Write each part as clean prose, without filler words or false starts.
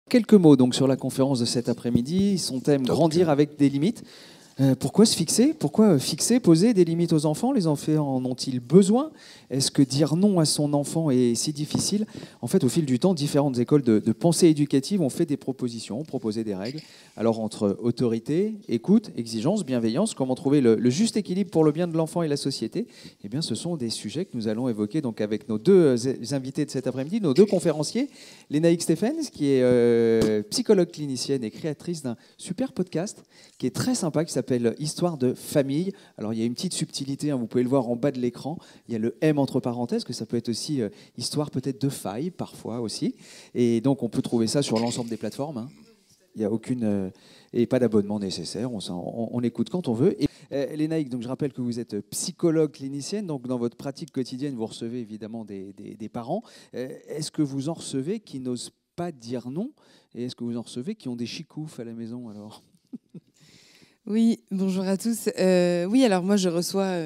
Quelques mots donc sur la conférence de cet après-midi. Son thème, grandir avec des limites. Pourquoi se fixer? Pourquoi fixer, poser des limites aux enfants? Les enfants en ont-ils besoin? Est-ce que dire non à son enfant est si difficile? En fait, au fil du temps, différentes écoles de pensée éducative ont fait des propositions, ont proposé des règles. Alors, entre autorité, écoute, exigence, bienveillance, comment trouver le juste équilibre pour le bien de l'enfant et la société? Eh bien, ce sont des sujets que nous allons évoquer donc avec nos deux invités de cet après-midi, nos deux conférenciers. Lénaïque Stephens, qui est psychologue clinicienne et créatrice d'un super podcast qui est très sympa, qui s'appelle Histoire de famille. Alors, il y a une petite subtilité, hein, vous pouvez le voir en bas de l'écran. Il y a le M entre parenthèses, que ça peut être aussi histoire peut-être de faille, parfois aussi. Et donc, on peut trouver ça sur l'ensemble des plateformes. Hein. Il n'y a aucune... et pas d'abonnement nécessaire, on écoute quand on veut. Et, Lénaïque, donc je rappelle que vous êtes psychologue clinicienne, donc dans votre pratique quotidienne, vous recevez évidemment des parents. Est-ce que vous en recevez qui n'osent pas dire non? Et est-ce que vous en recevez qui ont des chicoufs à la maison alors? Oui, bonjour à tous. Oui, alors moi je reçois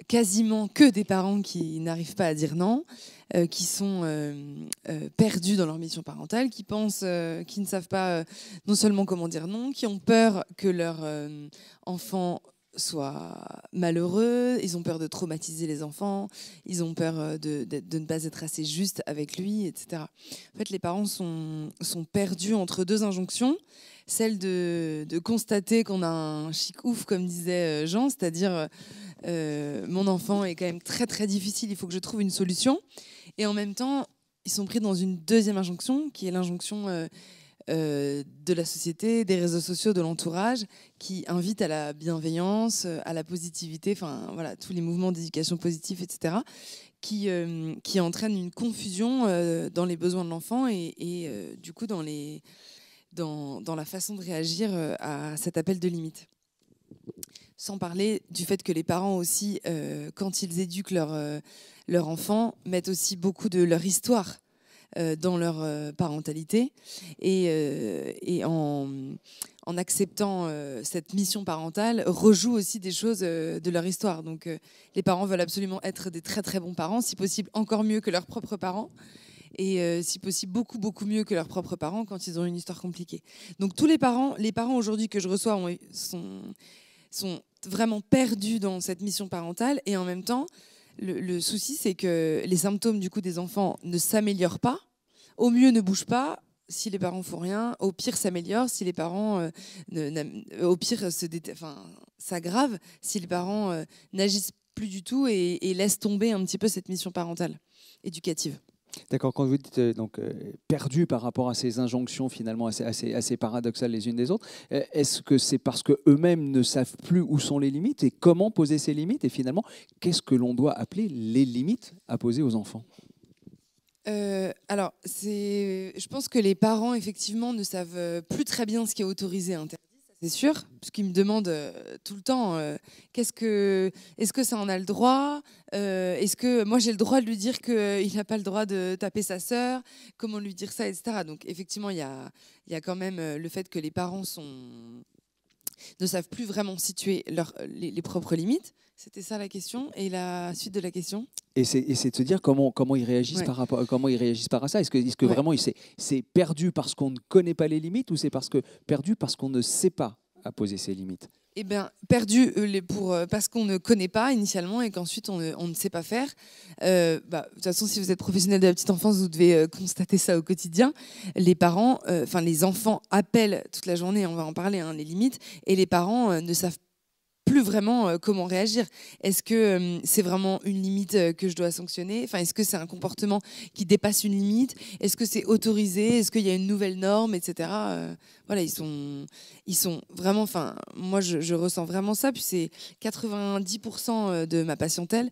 quasiment que des parents qui n'arrivent pas à dire non, qui sont perdus dans leur mission parentale, qui pensent, qui ne savent pas non seulement comment dire non, qui ont peur que leur enfant soit malheureux, ils ont peur de traumatiser les enfants, ils ont peur de ne pas être assez juste avec lui, etc. En fait, les parents sont perdus entre deux injonctions. Celle de constater qu'on a un chic ouf, comme disait Jean, c'est-à-dire mon enfant est quand même très très difficile, il faut que je trouve une solution. Et en même temps, ils sont pris dans une deuxième injonction, qui est l'injonction de la société, des réseaux sociaux, de l'entourage, qui invite à la bienveillance, à la positivité, enfin voilà, tous les mouvements d'éducation positive, etc., qui entraînent une confusion dans les besoins de l'enfant et du coup dans la façon de réagir à cet appel de limite. Sans parler du fait que les parents aussi, quand ils éduquent leur enfant, mettent aussi beaucoup de leur histoire dans leur parentalité. Et en acceptant cette mission parentale, rejouent aussi des choses de leur histoire. Donc les parents veulent absolument être des très très bons parents, si possible encore mieux que leurs propres parents. Et si possible beaucoup beaucoup mieux que leurs propres parents quand ils ont une histoire compliquée. Donc tous les parents aujourd'hui que je reçois sont vraiment perdus dans cette mission parentale, et en même temps le souci c'est que les symptômes du coup des enfants ne s'améliorent pas, au mieux ne bougent pas si les parents font rien, au pire s'améliorent si les parents au pire s'aggrave si les parents n'agissent plus du tout et laissent tomber un petit peu cette mission parentale éducative. D'accord, quand vous dites perdu par rapport à ces injonctions finalement assez paradoxales les unes des autres, est-ce que c'est parce qu'eux-mêmes ne savent plus où sont les limites et comment poser ces limites? Et finalement, qu'est-ce que l'on doit appeler les limites à poser aux enfants? Alors, je pense que les parents, effectivement, ne savent plus très bien ce qui est autorisé et interdit, ça c'est sûr, parce qu'ils me demandent tout le temps est-ce que ça en a le droit, est-ce que moi j'ai le droit de lui dire qu'il n'a pas le droit de taper sa sœur, comment lui dire ça, etc. Donc, effectivement, il y a quand même le fait que les parents ne savent plus vraiment situer les propres limites. C'était ça la question. Et la suite de la question? Et c'est de se dire comment ils réagissent Ouais. par rapport à ça. Est-ce que Ouais. vraiment c'est perdu parce qu'on ne connaît pas les limites, ou c'est perdu parce qu'on ne sait pas à poser ses limites? Eh bien, perdu parce qu'on ne connaît pas initialement et qu'ensuite on ne sait pas faire. De toute façon, si vous êtes professionnel de la petite enfance, vous devez constater ça au quotidien. Les parents, les enfants appellent toute la journée, on va en parler, hein, les limites, et les parents ne savent plus vraiment comment réagir. Est-ce que c'est vraiment une limite que je dois sanctionner? Est-ce que c'est un comportement qui dépasse une limite? Est-ce que c'est autorisé? Est-ce qu'il y a une nouvelle norme, etc. Voilà, ils sont vraiment... moi, je ressens vraiment ça. Puis c'est 90% de ma patientèle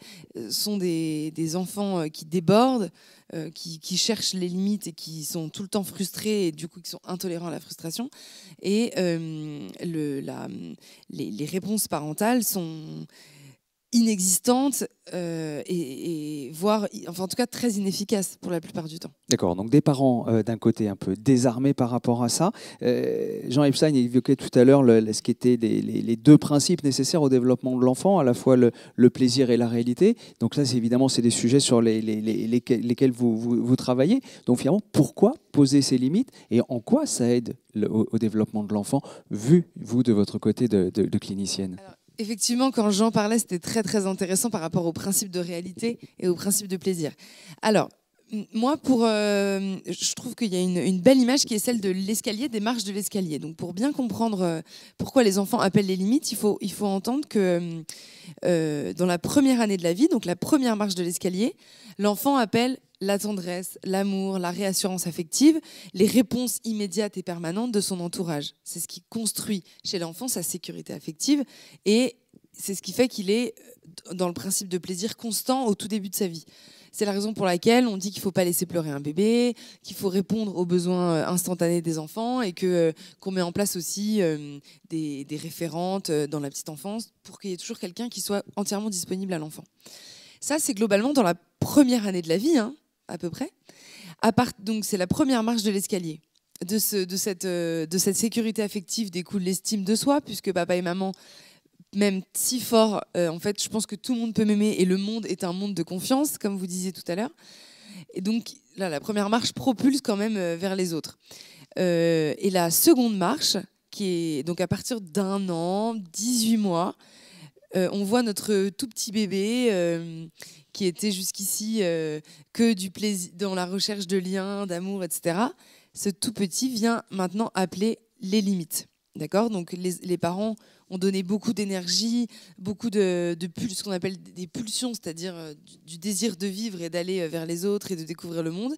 sont des enfants qui débordent, qui cherchent les limites et qui sont tout le temps frustrés et du coup qui sont intolérants à la frustration. Et les réponses parentales sont inexistante et voire, enfin en tout cas très inefficace pour la plupart du temps. D'accord, donc des parents d'un côté un peu désarmés par rapport à ça. Jean Epstein évoquait tout à l'heure ce qui étaient les deux principes nécessaires au développement de l'enfant, à la fois le plaisir et la réalité. Donc ça, évidemment, c'est des sujets sur lesquels vous travaillez. Donc finalement, pourquoi poser ces limites et en quoi ça aide au développement de l'enfant, vu, vous, de votre côté de clinicienne? Alors, effectivement, quand Jean parlait, c'était très très intéressant par rapport au principe de réalité et au principe de plaisir. Alors, moi, je trouve qu'il y a une belle image qui est celle de l'escalier, des marches de l'escalier. Donc, pour bien comprendre pourquoi les enfants appellent les limites, il faut entendre que dans la première année de la vie, donc la première marche de l'escalier, l'enfant appelle la tendresse, l'amour, la réassurance affective, les réponses immédiates et permanentes de son entourage. C'est ce qui construit chez l'enfant sa sécurité affective et c'est ce qui fait qu'il est dans le principe de plaisir constant au tout début de sa vie. C'est la raison pour laquelle on dit qu'il ne faut pas laisser pleurer un bébé, qu'il faut répondre aux besoins instantanés des enfants et qu'on met en place aussi des référentes dans la petite enfance pour qu'il y ait toujours quelqu'un qui soit entièrement disponible à l'enfant. Ça, c'est globalement dans la première année de la vie, hein, à peu près. Donc, c'est la première marche de l'escalier. De cette sécurité affective découle l'estime de soi, puisque papa et maman m'aiment si fort. En fait, je pense que tout le monde peut m'aimer et le monde est un monde de confiance, comme vous disiez tout à l'heure. Et donc, là, la première marche propulse quand même vers les autres. Et la seconde marche, qui est donc à partir d'1 an, 18 mois, on voit notre tout petit bébé qui était jusqu'ici que du plaisir, dans la recherche de liens, d'amour, etc. Ce tout petit vient maintenant appeler les limites. D'accord ? Donc les parents ont donné beaucoup d'énergie, beaucoup de ce qu'on appelle des pulsions, c'est-à-dire du désir de vivre et d'aller vers les autres et de découvrir le monde.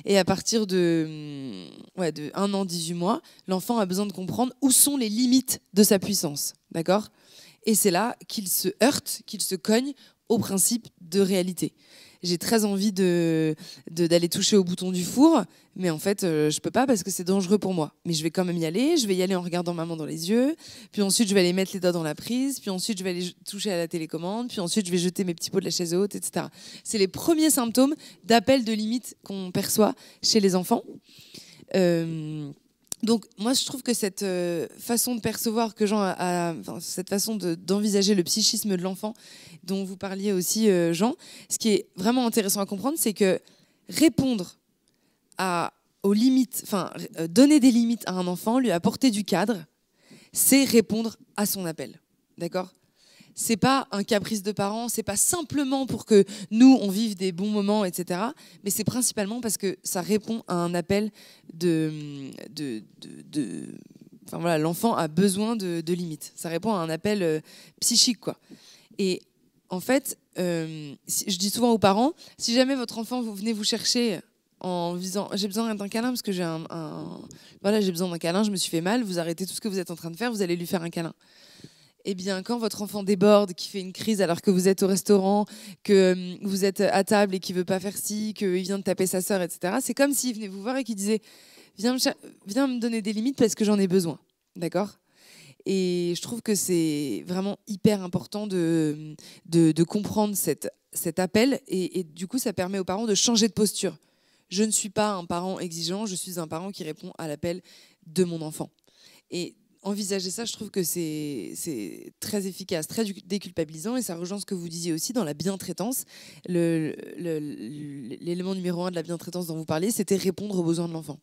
Et à partir de 1 an, 18 mois, l'enfant a besoin de comprendre où sont les limites de sa puissance. D'accord ? Et c'est là qu'il se heurte, qu'il se cogne au principe de réalité. J'ai très envie d'aller toucher au bouton du four, mais en fait, je peux pas parce que c'est dangereux pour moi. Mais je vais quand même y aller. Je vais y aller en regardant maman dans les yeux. Puis ensuite, je vais aller mettre les doigts dans la prise. Puis ensuite, je vais aller toucher à la télécommande. Puis ensuite, je vais jeter mes petits pots de la chaise haute, etc. C'est les premiers symptômes d'appel de limite qu'on perçoit chez les enfants. Donc moi je trouve que cette façon de percevoir que Jean cette façon d'envisager le psychisme de l'enfant dont vous parliez aussi Jean, ce qui est vraiment intéressant à comprendre, c'est que répondre aux limites, donner des limites à un enfant, lui apporter du cadre, c'est répondre à son appel. D'accord ? C'est pas un caprice de parents, c'est pas simplement pour que nous on vive des bons moments, etc. Mais c'est principalement parce que ça répond à un appel l'enfant a besoin de limites. Ça répond à un appel psychique, quoi. Et en fait, je dis souvent aux parents, si jamais votre enfant vous venez vous chercher en disant j'ai besoin d'un câlin parce que j'ai j'ai besoin d'un câlin, je me suis fait mal, vous arrêtez tout ce que vous êtes en train de faire, vous allez lui faire un câlin. Eh bien, quand votre enfant déborde, qui fait une crise alors que vous êtes au restaurant, que vous êtes à table et qu'il ne veut pas faire ci, qu'il vient de taper sa sœur, etc., c'est comme s'il venait vous voir et qu'il disait « Viens me donner des limites parce que j'en ai besoin. » D'accord ? Et je trouve que c'est vraiment hyper important de comprendre cet appel et du coup, ça permet aux parents de changer de posture. Je ne suis pas un parent exigeant, je suis un parent qui répond à l'appel de mon enfant. Et envisager ça, je trouve que c'est très efficace, très déculpabilisant et ça rejoint ce que vous disiez aussi dans la bientraitance. L'élément numéro 1 de la bientraitance dont vous parliez, c'était répondre aux besoins de l'enfant.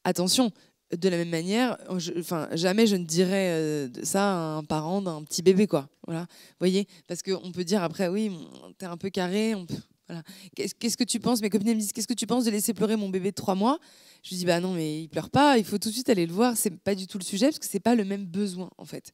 Attention, de la même manière, jamais je ne dirais ça à un parent d'un petit bébé, quoi. Voilà, voyez, parce qu'on peut dire après, oui, t'es un peu carré, voilà. Qu'est-ce que tu penses? Mes copines me disent, qu'est-ce que tu penses de laisser pleurer mon bébé de 3 mois? Je lui dis, bah non, mais il pleure pas, il faut tout de suite aller le voir, c'est pas du tout le sujet, parce que c'est pas le même besoin, en fait.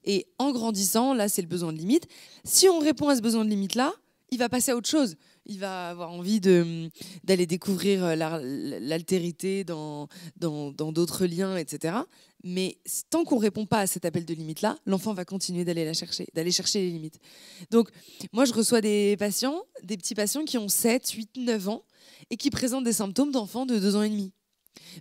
Et en grandissant, là, c'est le besoin de limite. Si on répond à ce besoin de limite-là, il va passer à autre chose. Il va avoir envie d'aller découvrir l'altérité dans d'autres liens, etc. Mais tant qu'on ne répond pas à cet appel de limite-là, l'enfant va continuer d'aller chercher les limites. Donc, moi, je reçois des petits patients qui ont 7, 8, 9 ans et qui présentent des symptômes d'enfants de 2 ans et demi.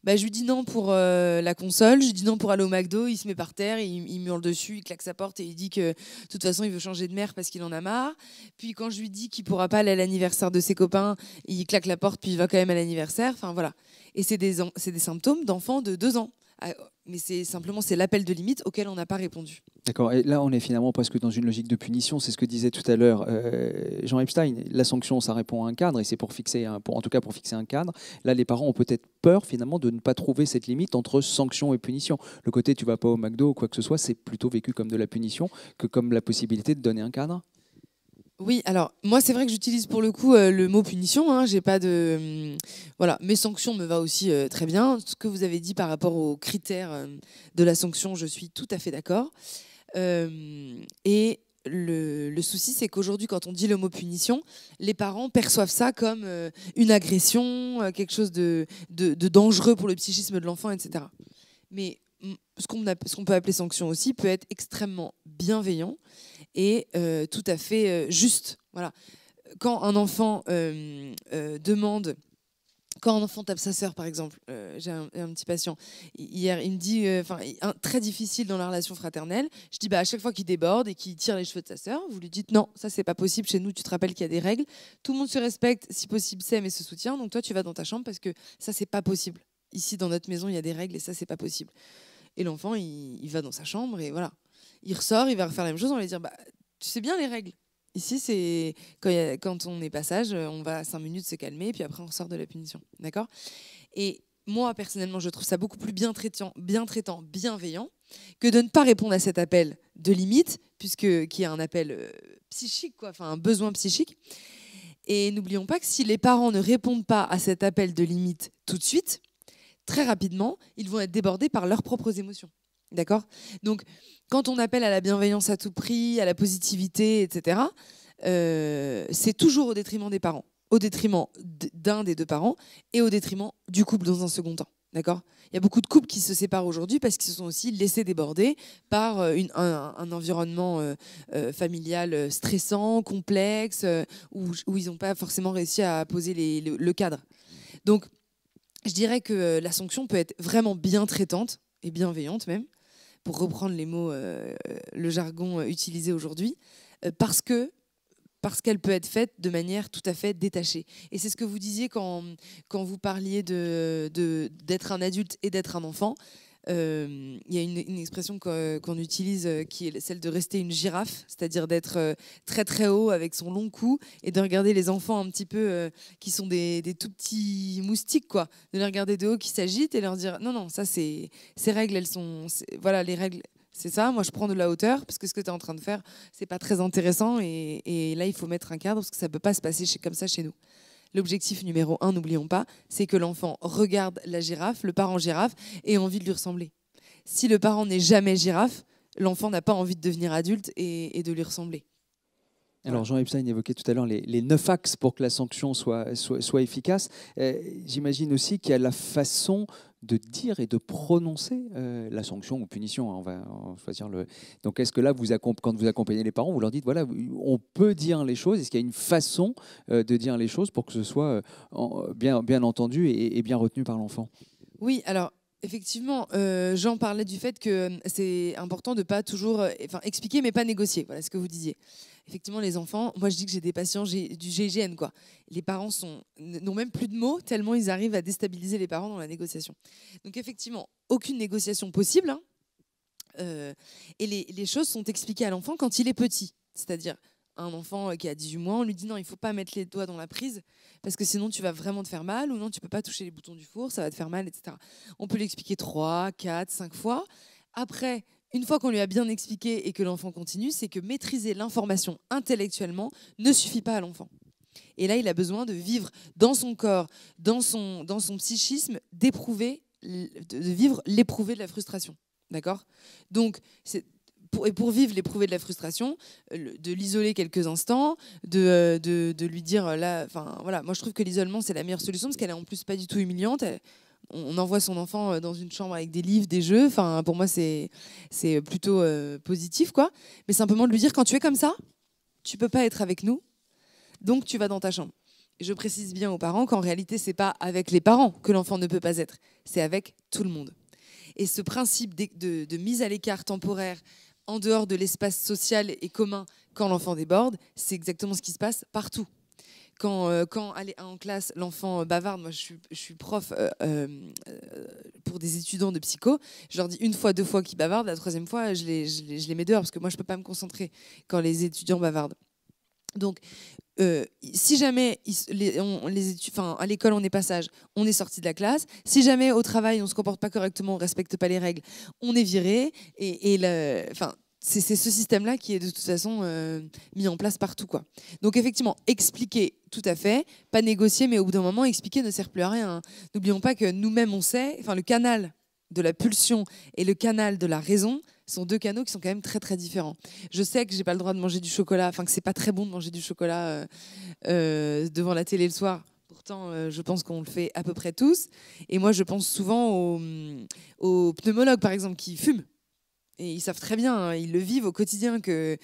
Bah, je lui dis non pour la console, je lui dis non pour aller au McDo, il se met par terre, il me hurle dessus, il claque sa porte et il dit que de toute façon il veut changer de mère parce qu'il en a marre. Puis quand je lui dis qu'il pourra pas aller à l'anniversaire de ses copains, il claque la porte puis il va quand même à l'anniversaire. Enfin voilà. Et c'est des symptômes d'enfants de 2 ans. Mais c'est l'appel de limite auquel on n'a pas répondu. D'accord. Et là, on est finalement presque dans une logique de punition. C'est ce que disait tout à l'heure Jean Epstein. La sanction, ça répond à un cadre, et c'est pour fixer, en tout cas pour fixer un cadre. Là, les parents ont peut-être peur finalement de ne pas trouver cette limite entre sanction et punition. Le côté tu vas pas au McDo ou quoi que ce soit, c'est plutôt vécu comme de la punition que comme la possibilité de donner un cadre. Oui, alors moi c'est vrai que j'utilise pour le coup le mot punition. Hein, j'ai pas de voilà, mes sanctions me va aussi très bien. Ce que vous avez dit par rapport aux critères de la sanction, je suis tout à fait d'accord. Et le souci, c'est qu'aujourd'hui, quand on dit le mot punition, les parents perçoivent ça comme une agression, quelque chose de dangereux pour le psychisme de l'enfant, etc. Mais ce qu'on peut appeler sanction aussi peut être extrêmement bienveillant et tout à fait juste. Voilà. Quand un enfant demande... Quand un enfant tape sa sœur, par exemple, j'ai un petit patient, hier, il me dit, très difficile dans la relation fraternelle, je dis, à chaque fois qu'il déborde et qu'il tire les cheveux de sa sœur, vous lui dites, non, ça c'est pas possible, chez nous, tu te rappelles qu'il y a des règles, tout le monde se respecte, si possible s'aime et se soutient, donc toi tu vas dans ta chambre parce que ça c'est pas possible. Ici, dans notre maison, il y a des règles et ça c'est pas possible. Et l'enfant, il va dans sa chambre et voilà. Il ressort, il va refaire la même chose, on va lui dire, tu sais bien les règles. Ici, c'est quand on est passage, on va 5 minutes se calmer, puis après on sort de la punition. D'accord ? Et moi, personnellement, je trouve ça beaucoup plus bien traitant, bienveillant, que de ne pas répondre à cet appel de limite, qui est un appel psychique, un besoin psychique. Et n'oublions pas que si les parents ne répondent pas à cet appel de limite tout de suite, très rapidement, ils vont être débordés par leurs propres émotions. D'accord ? Donc, quand on appelle à la bienveillance à tout prix, à la positivité, etc., c'est toujours au détriment des parents, au détriment d'un des deux parents et au détriment du couple dans un second temps. D'accord ? Il y a beaucoup de couples qui se séparent aujourd'hui parce qu'ils se sont aussi laissés déborder par un environnement familial stressant, complexe, où ils n'ont pas forcément réussi à poser le cadre. Donc, je dirais que la sanction peut être vraiment bien traitante et bienveillante même, pour reprendre les mots, le jargon utilisé aujourd'hui, parce qu'elle peut être faite de manière tout à fait détachée. Et c'est ce que vous disiez quand vous parliez d'être un adulte et d'être un enfant. Il y a une expression qu'on utilise qui est celle de rester une girafe, c'est-à-dire d'être très très haut avec son long cou et de regarder les enfants un petit peu qui sont des tout petits moustiques, quoi. De les regarder de haut qui s'agitent et leur dire non, ça ces règles, elles sont... Voilà, les règles... C'est ça, moi je prends de la hauteur parce que ce que tu es en train de faire, c'est pas très intéressant et là il faut mettre un cadre parce que ça peut pas se passer comme ça chez nous. L'objectif numéro 1, n'oublions pas, c'est que l'enfant regarde la girafe, le parent girafe, et ait envie de lui ressembler. Si le parent n'est jamais girafe, l'enfant n'a pas envie de devenir adulte et de lui ressembler. Alors Jean Epstein évoquait tout à l'heure les 9 axes pour que la sanction soit efficace. J'imagine aussi qu'il y a la façon de dire et de prononcer la sanction ou punition. On va choisir le. Donc est-ce que là, quand vous accompagnez les parents, vous leur dites voilà, on peut dire les choses. Est-ce qu'il y a une façon de dire les choses pour que ce soit bien entendu et bien retenu par l'enfant ? Oui, alors. Effectivement, Jean parlait du fait que c'est important de ne pas toujours expliquer mais pas négocier. Voilà ce que vous disiez. Effectivement, les enfants, moi je dis que j'ai des patients du GIGN, quoi. Les parents n'ont même plus de mots tellement ils arrivent à déstabiliser les parents dans la négociation. Donc effectivement, aucune négociation possible. Hein, et les choses sont expliquées à l'enfant quand il est petit. C'est-à-dire, un enfant qui a 18 mois, on lui dit non, il ne faut pas mettre les doigts dans la prise parce que sinon tu vas vraiment te faire mal, ou non, tu ne peux pas toucher les boutons du four, ça va te faire mal, etc. On peut l'expliquer 3, 4, 5 fois. Après, une fois qu'on lui a bien expliqué et que l'enfant continue, c'est que maîtriser l'information intellectuellement ne suffit pas à l'enfant. Et là, il a besoin de vivre dans son corps, dans son psychisme, de vivre l'éprouvé de la frustration. D'accord ? Donc, pour vivre l'éprouvé de la frustration, de l'isoler quelques instants, de lui dire là, voilà, moi je trouve que l'isolement c'est la meilleure solution parce qu'elle est en plus pas du tout humiliante. On envoie son enfant dans une chambre avec des livres, des jeux. Enfin, pour moi c'est plutôt positif, quoi. Mais simplement de lui dire quand tu es comme ça, tu peux pas être avec nous, donc tu vas dans ta chambre. je précise bien aux parents qu'en réalité, c'est pas avec les parents que l'enfant ne peut pas être, c'est avec tout le monde. Et ce principe de mise à l'écart temporaire en dehors de l'espace social et commun quand l'enfant déborde, c'est exactement ce qui se passe partout. Quand en classe, l'enfant bavarde, moi je suis prof pour des étudiants de psycho, je leur dis 1 fois, 2 fois qu'ils bavardent, la 3e fois, je les mets dehors parce que moi je ne peux pas me concentrer quand les étudiants bavardent. Donc, si jamais à l'école on est pas sage, on est sorti de la classe. Si jamais au travail on se comporte pas correctement, on respecte pas les règles, on est viré. C'est ce système-là qui est de toute façon mis en place partout, quoi. Donc effectivement, expliquer, tout à fait, pas négocier, mais au bout d'un moment, expliquer ne sert plus à rien, hein. N'oublions pas que nous-mêmes, on sait, le canal de la pulsion et le canal de la raison sont 2 canaux qui sont quand même très très différents. Je sais que j'ai pas le droit de manger du chocolat, que c'est pas très bon de manger du chocolat devant la télé le soir. Pourtant, je pense qu'on le fait à peu près tous. Et moi, je pense souvent aux pneumologues, par exemple, qui fument. Et ils savent très bien, hein, ils le vivent au quotidien que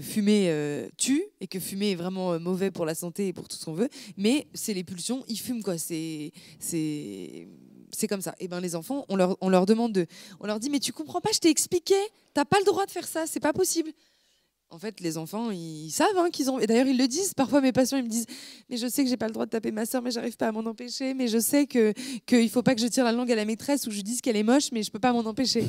fumer tue et que fumer est vraiment mauvais pour la santé et pour tout ce qu'on veut. Mais c'est les pulsions, ils fument, quoi. C'est comme ça. Et ben les enfants, on leur demande on leur dit mais tu comprends pas, je t'ai expliqué, t'as pas le droit de faire ça, c'est pas possible. En fait, les enfants, ils savent qu'ils ont. Et d'ailleurs, ils le disent. Parfois, mes patients, ils me disent mais je sais que j'ai pas le droit de taper ma soeur, mais j'arrive pas à m'en empêcher. Mais je sais qu'il faut pas que je tire la langue à la maîtresse ou je dise qu'elle est moche, mais je peux pas m'en empêcher.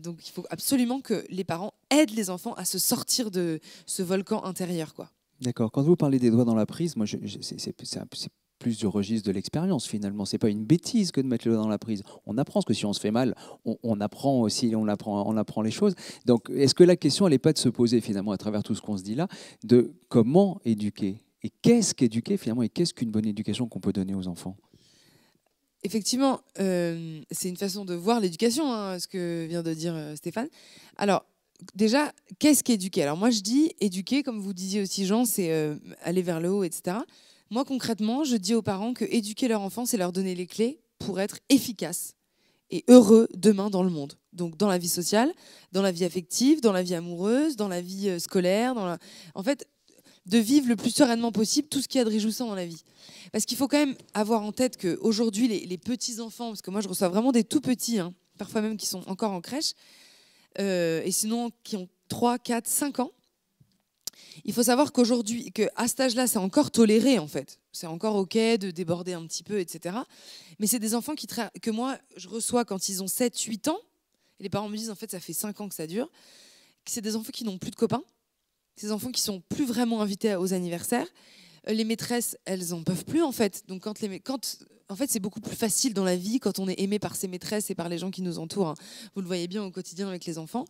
Donc il faut absolument que les parents aident les enfants à se sortir de ce volcan intérieur, quoi. D'accord. Quand vous parlez des doigts dans la prise, moi, c'est plus du registre de l'expérience, finalement. C'est pas une bêtise que de mettre les doigts dans la prise. On apprend, parce que si on se fait mal, on apprend aussi, on apprend les choses. Donc, est-ce que la question, elle n'est pas de se poser, finalement, à travers tout ce qu'on se dit là, de comment éduquer? Et qu'est-ce qu'éduquer, finalement, et qu'est-ce qu'une bonne éducation qu'on peut donner aux enfants? Effectivement, c'est une façon de voir l'éducation, ce que vient de dire Stéphane. Alors, déjà, qu'est-ce qu'éduquer? Alors moi, je dis éduquer, comme vous disiez aussi, Jean, c'est aller vers le haut, etc. Moi, concrètement, je dis aux parents que éduquer leur enfant, c'est leur donner les clés pour être efficaces et heureux demain dans le monde. Donc, dans la vie sociale, dans la vie affective, dans la vie amoureuse, dans la vie scolaire, en fait, de vivre le plus sereinement possible tout ce qu'il y a de réjouissant dans la vie. Parce qu'il faut quand même avoir en tête qu'aujourd'hui, les petits-enfants, parce que moi je reçois vraiment des tout petits, parfois même qui sont encore en crèche, et sinon qui ont 3, 4, 5 ans, il faut savoir qu'aujourd'hui, qu'à cet âge-là, c'est encore toléré en fait. C'est encore OK de déborder un petit peu, etc. Mais c'est des enfants que moi, je reçois quand ils ont 7, 8 ans, et les parents me disent en fait ça fait 5 ans que ça dure, que c'est des enfants qui n'ont plus de copains, ces enfants qui sont plus vraiment invités aux anniversaires. Les maîtresses, elles en peuvent plus en fait. Donc en fait, c'est beaucoup plus facile dans la vie quand on est aimé par ses maîtresses et par les gens qui nous entourent. Vous le voyez bien au quotidien avec les enfants.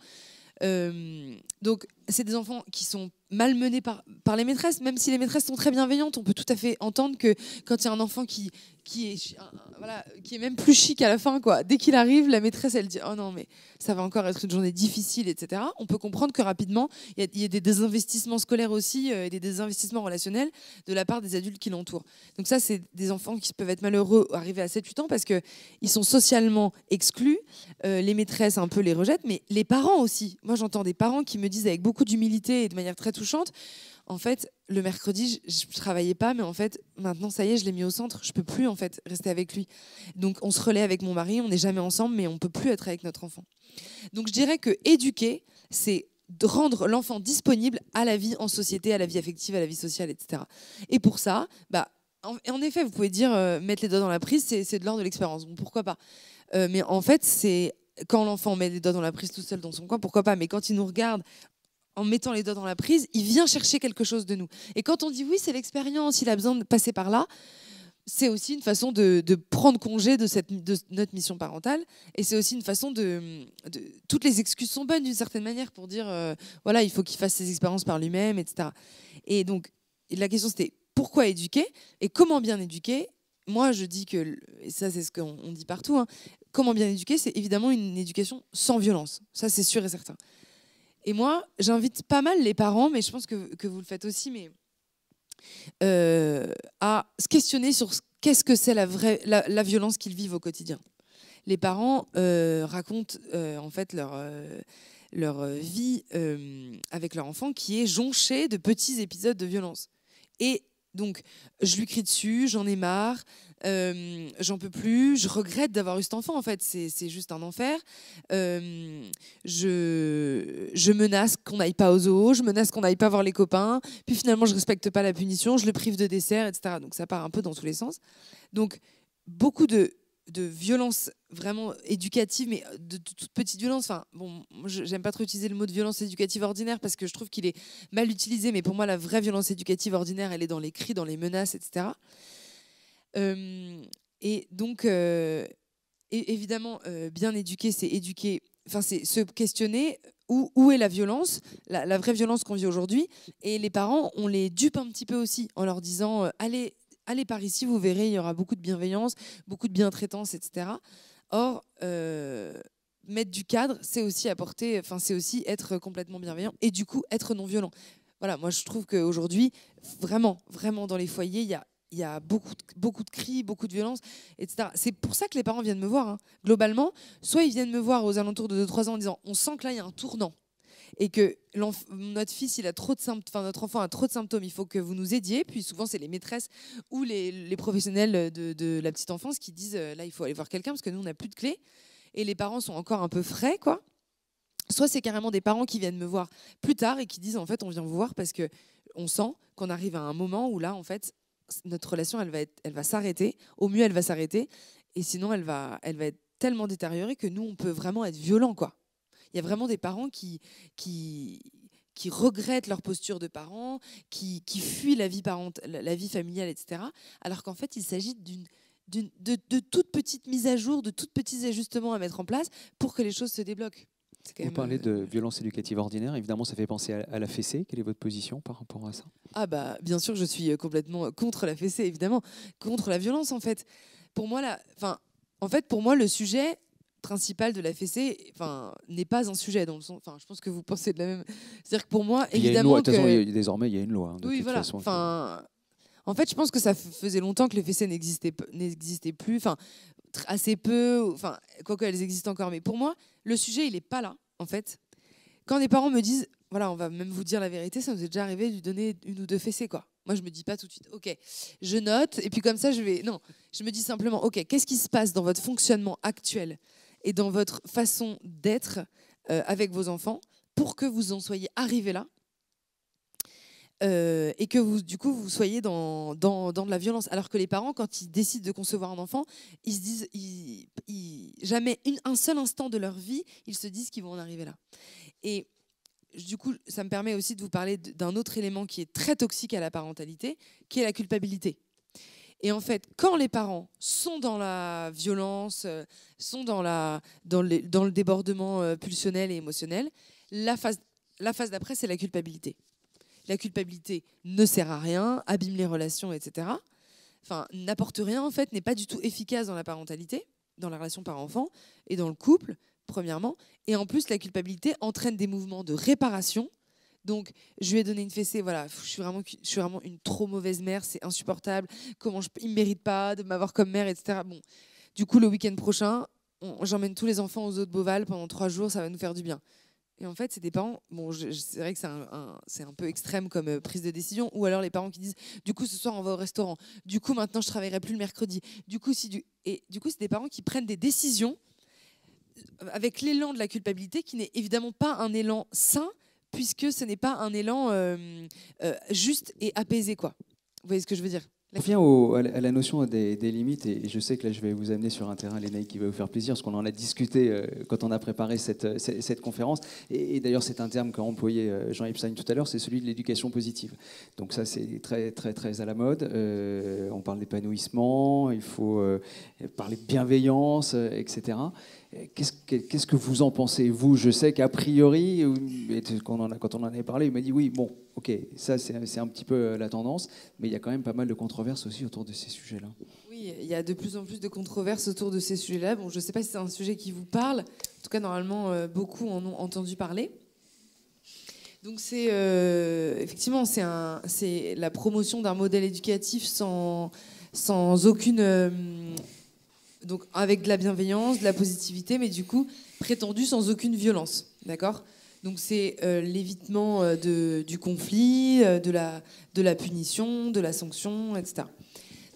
Donc, c'est des enfants qui sont malmenés par les maîtresses. Même si les maîtresses sont très bienveillantes, on peut tout à fait entendre que quand il y a un enfant qui est même plus chic à la fin, quoi. Dès qu'il arrive, la maîtresse, elle dit « Oh non, mais ça va encore être une journée difficile, etc. » On peut comprendre que rapidement, il y a des désinvestissements scolaires aussi, et des désinvestissements relationnels de la part des adultes qui l'entourent. Donc ça, c'est des enfants qui peuvent être malheureux arrivés à 7-8 ans parce qu'ils sont socialement exclus. Les maîtresses un peu les rejettent, mais les parents aussi. Moi, j'entends des parents qui me disent avec beaucoup d'humilité et de manière très touchante, en fait, le mercredi, je travaillais pas, mais en fait, maintenant, ça y est, je l'ai mis au centre. Je peux plus, en fait, rester avec lui. Donc, on se relaie avec mon mari, on n'est jamais ensemble, mais on peut plus être avec notre enfant. Donc, je dirais que éduquer, c'est de rendre l'enfant disponible à la vie en société, à la vie affective, à la vie sociale, etc. Et pour ça, en effet, vous pouvez dire mettre les doigts dans la prise, c'est de l'ordre de l'expérience. Bon, pourquoi pas? Mais en fait, c'est quand l'enfant met les doigts dans la prise tout seul dans son coin, pourquoi pas? Mais quand il nous regarde en mettant les doigts dans la prise, il vient chercher quelque chose de nous. Et quand on dit oui, c'est l'expérience, il a besoin de passer par là, c'est aussi une façon de prendre congé de notre mission parentale. Et c'est aussi une façon toutes les excuses sont bonnes d'une certaine manière pour dire voilà, il faut qu'il fasse ses expériences par lui-même, etc. Et donc, la question c'était pourquoi éduquer et comment bien éduquer? Moi, je dis que, et ça c'est ce qu'on dit partout, comment bien éduquer, c'est évidemment une éducation sans violence. Ça, c'est sûr et certain. Et moi, j'invite pas mal les parents, mais je pense que vous le faites aussi, mais à se questionner sur qu'est-ce que c'est la violence qu'ils vivent au quotidien. Les parents racontent en fait leur vie avec leur enfant qui est jonchée de petits épisodes de violence. Et Donc, je lui crie dessus, j'en ai marre, j'en peux plus, je regrette d'avoir eu cet enfant, en fait, c'est juste un enfer. Je menace qu'on n'aille pas aux zoos, je menace qu'on n'aille pas voir les copains, puis finalement, je respecte pas la punition, je le prive de dessert, etc. Donc, ça part un peu dans tous les sens. Donc, beaucoup de violence vraiment éducative, mais de toute petite violence. Enfin, bon, j'aime pas trop utiliser le mot de violence éducative ordinaire parce que je trouve qu'il est mal utilisé, mais pour moi, la vraie violence éducative ordinaire, elle est dans les cris, dans les menaces, etc. Et donc, évidemment, bien éduquer, c'est éduquer, enfin, c'est se questionner où est la violence, la vraie violence qu'on vit aujourd'hui. Et les parents, on les dupe un petit peu aussi en leur disant allez par ici, vous verrez, il y aura beaucoup de bienveillance, beaucoup de bientraitance, etc. Or, mettre du cadre, c'est aussi c'est aussi être complètement bienveillant et du coup être non violent. Voilà, moi je trouve qu'aujourd'hui, vraiment dans les foyers, il y a beaucoup de cris, beaucoup de violence, etc. C'est pour ça que les parents viennent me voir. Hein. Globalement, soit ils viennent me voir aux alentours de 2-3 ans en disant on sent que là il y a un tournant. Et que notre fils, il a trop de symptômes, notre enfant a trop de symptômes, il faut que vous nous aidiez. Puis souvent, c'est les maîtresses ou les professionnels de la petite enfance qui disent là, il faut aller voir quelqu'un parce que nous, on n'a plus de clés. Et les parents sont encore un peu frais, quoi. Soit c'est carrément des parents qui viennent me voir plus tard et qui disent en fait, on vient vous voir parce que on sent qu'on arrive à un moment où là, en fait, notre relation, elle va s'arrêter. Au mieux, elle va s'arrêter. Et sinon, elle va être tellement détériorée que nous, on peut vraiment être violents, quoi. Il y a vraiment des parents qui regrettent leur posture de parents, qui fuient la vie familiale, etc. Alors qu'en fait, il s'agit de toutes petites mises à jour, de toutes petits ajustements à mettre en place pour que les choses se débloquent. Vous parlez de violence éducative ordinaire, évidemment ça fait penser à la fessée. Quelle est votre position par rapport à ça? Ah bah bien sûr, je suis complètement contre la fessée, évidemment, contre la violence en fait. Pour moi, le sujet principal de la fessée n'est pas un sujet dans le sens, je pense que vous pensez de la même, c'est-à-dire que pour moi évidemment désormais il y a une loi de oui toute voilà façon. En fait je pense que ça faisait longtemps que les fessées n'existaient plus, assez peu, quoique elles existent encore, mais pour moi le sujet il est pas là en fait. Quand des parents me disent voilà, on va même vous dire la vérité, ça nous est déjà arrivé de lui donner une ou deux fessées, quoi. Moi, je me dis pas tout de suite, ok, je note, et puis comme ça, non, je me dis simplement, ok, qu'est-ce qui se passe dans votre fonctionnement actuel et dans votre façon d'être avec vos enfants pour que vous en soyez arrivés là et que vous, du coup, vous soyez dans de la violence. Alors que les parents, quand ils décident de concevoir un enfant, ils se disent, jamais un seul instant de leur vie, ils se disent qu'ils vont en arriver là. Et du coup, ça me permet aussi de vous parler d'un autre élément qui est très toxique à la parentalité, qui est la culpabilité. Et en fait, quand les parents sont dans la violence, sont dans le débordement pulsionnel et émotionnel, la phase d'après, c'est la culpabilité. La culpabilité ne sert à rien, abîme les relations, etc. N'apporte rien, en fait, n'est pas du tout efficace dans la parentalité, dans la relation parent-enfant et dans le couple, premièrement. Et en plus, la culpabilité entraîne des mouvements de réparation. Donc, je lui ai donné une fessée, voilà, je suis vraiment une trop mauvaise mère, c'est insupportable, il ne mérite pas de m'avoir comme mère, etc. Bon, du coup, le week-end prochain, j'emmène tous les enfants aux eaux de Beauval pendant 3 jours, ça va nous faire du bien. Et en fait, c'est des parents, bon, c'est vrai que c'est un peu extrême comme prise de décision, ou alors les parents qui disent, du coup, ce soir, on va au restaurant, du coup, maintenant, je ne travaillerai plus le mercredi, du coup, c'est des parents qui prennent des décisions avec l'élan de la culpabilité, qui n'est évidemment pas un élan sain, puisque ce n'est pas un élan juste et apaisé, quoi. Vous voyez ce que je veux dire? On vient à la notion des limites, et je sais que là je vais vous amener sur un terrain, Lénaïque, qui va vous faire plaisir, parce qu'on en a discuté quand on a préparé cette conférence, et d'ailleurs c'est un terme qu'a employé Jean Epstein tout à l'heure, c'est celui de l'éducation positive. Donc ça c'est très, très, très à la mode, on parle d'épanouissement, il faut parler de bienveillance, etc. Qu'est-ce que vous en pensez, vous? Je sais qu'a priori, quand on en avait parlé, il m'a dit oui, bon, ok, ça c'est un petit peu la tendance, mais il y a quand même pas mal de controverses aussi autour de ces sujets-là. Oui, il y a de plus en plus de controverses autour de ces sujets-là. Bon, je ne sais pas si c'est un sujet qui vous parle. En tout cas, normalement, beaucoup en ont entendu parler. Donc, effectivement, c'est la promotion d'un modèle éducatif sans aucune... donc, avec de la bienveillance, de la positivité, mais du coup, prétendu sans aucune violence. D'accord ? Donc c'est l'évitement du conflit, de la punition, de la sanction, etc.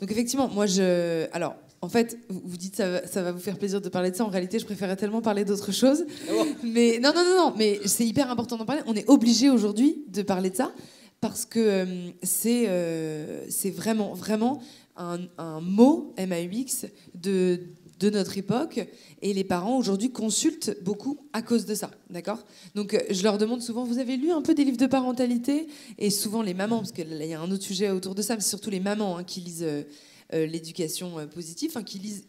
Donc effectivement, moi alors, en fait, vous dites ça va vous faire plaisir de parler de ça. En réalité, je préférais tellement parler d'autre chose. Mais non, mais c'est hyper important d'en parler. On est obligé aujourd'hui de parler de ça parce que c'est vraiment un mot, MAUX, de notre époque, et les parents aujourd'hui consultent beaucoup à cause de ça, d'accord ? Donc je leur demande souvent, vous avez lu un peu des livres de parentalité ? Et souvent les mamans, parce qu'il y a un autre sujet autour de ça, mais c'est surtout les mamans qui lisent l'éducation positive,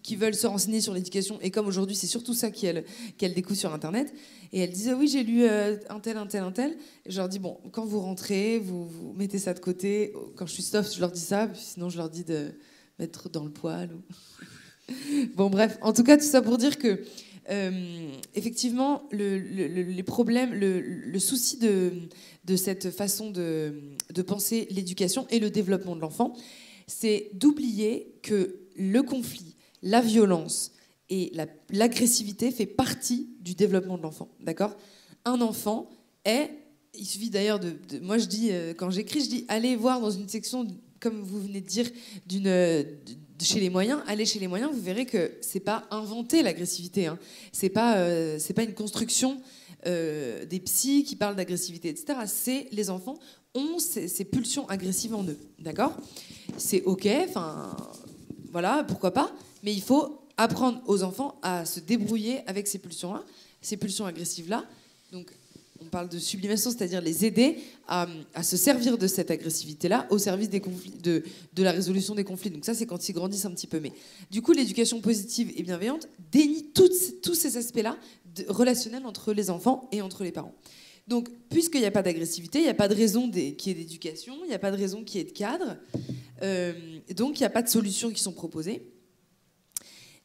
qui veulent se renseigner sur l'éducation, et comme aujourd'hui c'est surtout ça qu'elles découvrent sur Internet, et elles disent oui, j'ai lu un tel. Et je leur dis bon, quand vous rentrez, vous mettez ça de côté. Quand je suis soft, je leur dis ça, sinon je leur dis de mettre dans le poêle ou... Bon bref, en tout cas tout ça pour dire que effectivement les problèmes, le souci de cette façon de penser l'éducation et le développement de l'enfant, c'est d'oublier que le conflit, la violence et l'agressivité fait partie du développement de l'enfant, d'accord ? Un enfant il suffit d'ailleurs moi je dis, quand j'écris, je dis allez voir dans une section, comme vous venez de dire, chez les moyens, allez chez les moyens, vous verrez que c'est pas inventer l'agressivité, hein. C'est pas une construction des psys qui parlent d'agressivité, etc. C'est les enfants ont ces pulsions agressives en eux, d'accord ? C'est ok, enfin voilà, pourquoi pas, mais il faut apprendre aux enfants à se débrouiller avec ces pulsions-là, ces pulsions agressives-là. Donc on parle de sublimation, c'est-à-dire les aider à se servir de cette agressivité-là au service des conflits, de la résolution des conflits. Donc ça, c'est quand ils grandissent un petit peu. Mais du coup, l'éducation positive et bienveillante dénie tous ces aspects-là relationnels entre les enfants et entre les parents. Donc, puisqu'il n'y a pas d'agressivité, il n'y a pas de raison qu'il y ait d'éducation, il n'y a pas de raison qu'il y ait de cadre, donc il n'y a pas de solutions qui sont proposées.